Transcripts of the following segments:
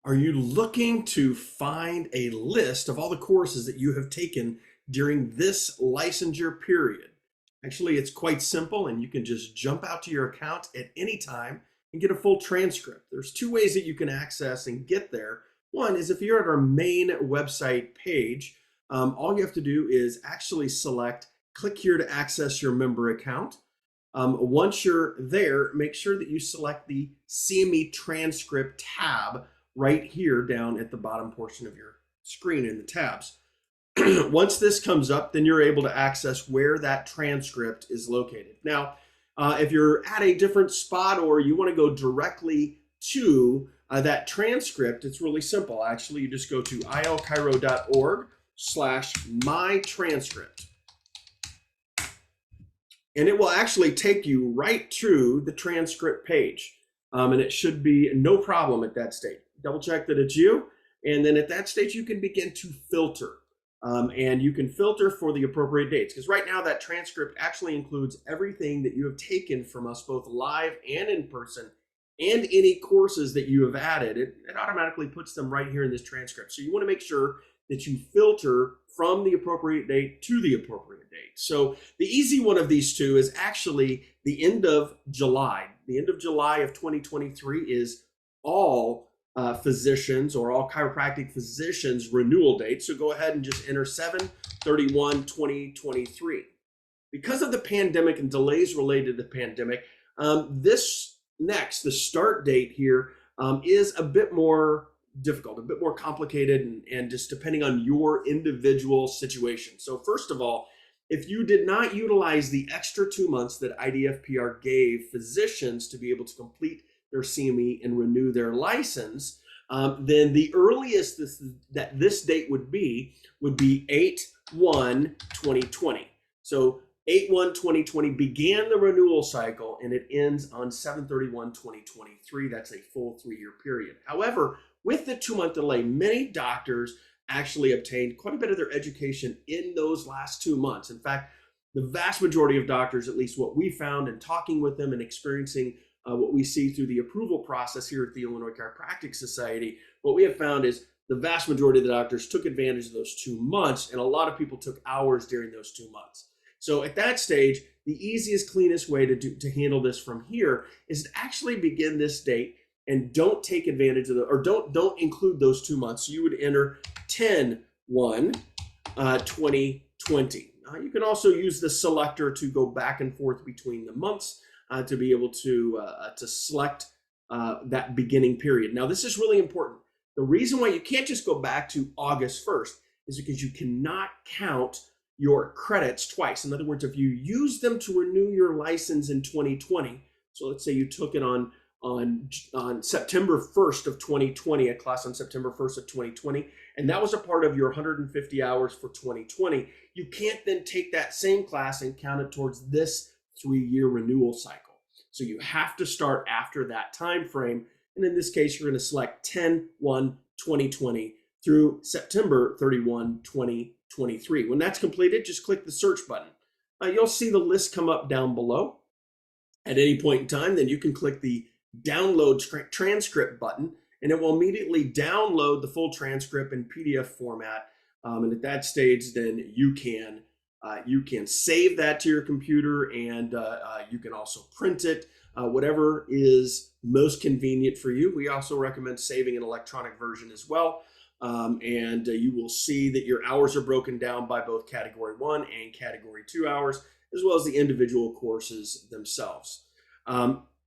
Are you looking to find a list of all the courses that you have taken during this licensure period? Actually, it's quite simple, and you can just jump out to your account at any time and get a full transcript. There's two ways that you can access and get there. One is if you're at our main website page, all you have to do is actually select click here to access your member account. Once you're there, make sure that you select the CME Transcript tab right here down at the bottom portion of your screen in the tabs. Once this comes up, then you're able to access where that transcript is located. Now, if you're at a different spot or you want to go directly to that transcript, it's really simple. Actually, you just go to ilchiro.org/mytranscript. And it will actually take you right to the transcript page. And it should be no problem at that stage. Double check that it's you. And then at that stage, you can begin to filter. And you can filter for the appropriate dates. Because right now, that transcript actually includes everything that you have taken from us, both live and in person, and any courses that you have added. It automatically puts them right here in this transcript. So you want to make sure that you filter from the appropriate date to the appropriate date. So the easy one of these two is actually the end of July. The end of July of 2023 is all physicians or all chiropractic physicians renewal date. So go ahead and just enter 7/31/2023. Because of the pandemic and delays related to the pandemic, the start date here is a bit more difficult, a bit more complicated, and just depending on your individual situation. So first of all, if you did not utilize the extra 2 months that IDFPR gave physicians to be able to complete their CME and renew their license, then the earliest that this date would be 8/1/2020. So 8/1/2020 began the renewal cycle, and it ends on 7/31/2023. That's a full 3-year period. However, with the 2-month delay, many doctors actually obtained quite a bit of their education in those last 2 months. In fact, the vast majority of doctors, at least what we found in talking with them and experiencing what we see through the approval process here at the Illinois Chiropractic Society, what we have found is the vast majority of the doctors took advantage of those 2 months, and a lot of people took hours during those 2 months. So at that stage, the easiest, cleanest way to handle this from here is to actually begin this date and don't take advantage of don't include those 2 months. So you would enter 10/1/2020. You can also use the selector to go back and forth between the months to be able to select that beginning period. Now, this is really important. The reason why you can't just go back to August 1st is because you cannot count your credits twice. In other words, if you use them to renew your license in 2020, so let's say you took it on September 1st of 2020, a class on September 1st of 2020, and that was a part of your 150 hours for 2020, you can't then take that same class and count it towards this 3-year renewal cycle. So you have to start after that time frame. And in this case, you're going to select 10/1/2020 through September 31, 2023. When that's completed, just click the search button. You'll see the list come up down below. At any point in time, then you can click the download transcript button, and it will immediately download the full transcript in PDF format. And at that stage, then you can save that to your computer, and you can also print it, whatever is most convenient for you. We also recommend saving an electronic version as well. And you will see that your hours are broken down by both category 1 and category 2 hours, as well as the individual courses themselves.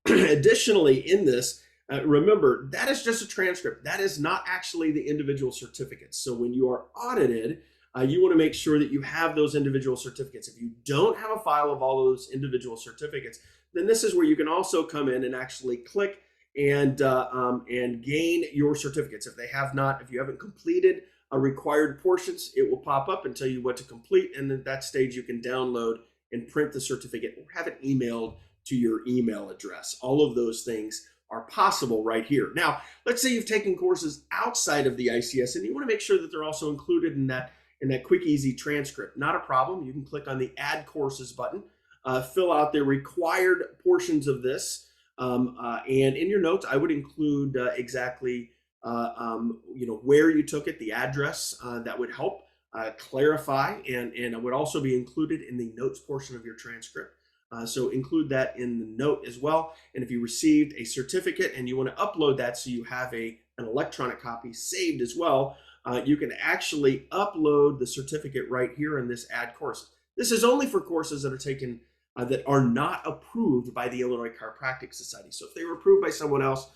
Additionally, in this, remember, that is just a transcript. That is not actually the individual certificates. So when you are audited, you want to make sure that you have those individual certificates. If you don't have a file of all those individual certificates, then this is where you can also come in and actually click and gain your certificates. If you haven't completed required portions, it will pop up and tell you what to complete. And at that stage, you can download and print the certificate or have it emailed to your email address. All of those things are possible right here. Now, let's say you've taken courses outside of the ICS and you want to make sure that they're also included in that quick, easy transcript. Not a problem. You can click on the Add Courses button, fill out the required portions of this, and in your notes, I would include exactly where you took it, the address. That would help clarify, and it would also be included in the notes portion of your transcript. So include that in the note as well. And if you received a certificate and you want to upload that so you have an electronic copy saved as well, you can actually upload the certificate right here in this Add Courses. This is only for courses that are taken that are not approved by the Illinois Chiropractic Society. So if they were approved by someone else,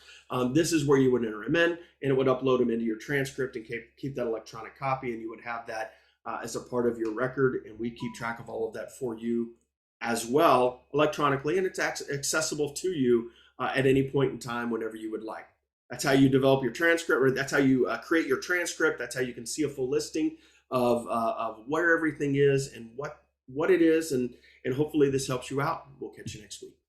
this is where you would enter them in, and it would upload them into your transcript and keep that electronic copy, and you would have that as a part of your record, and we keep track of all of that for you as well electronically, and it's accessible to you at any point in time whenever you would like. That's how you develop your transcript, or that's how you create your transcript. That's how you can see a full listing of where everything is and what it is, and hopefully this helps you out. We'll catch you next week.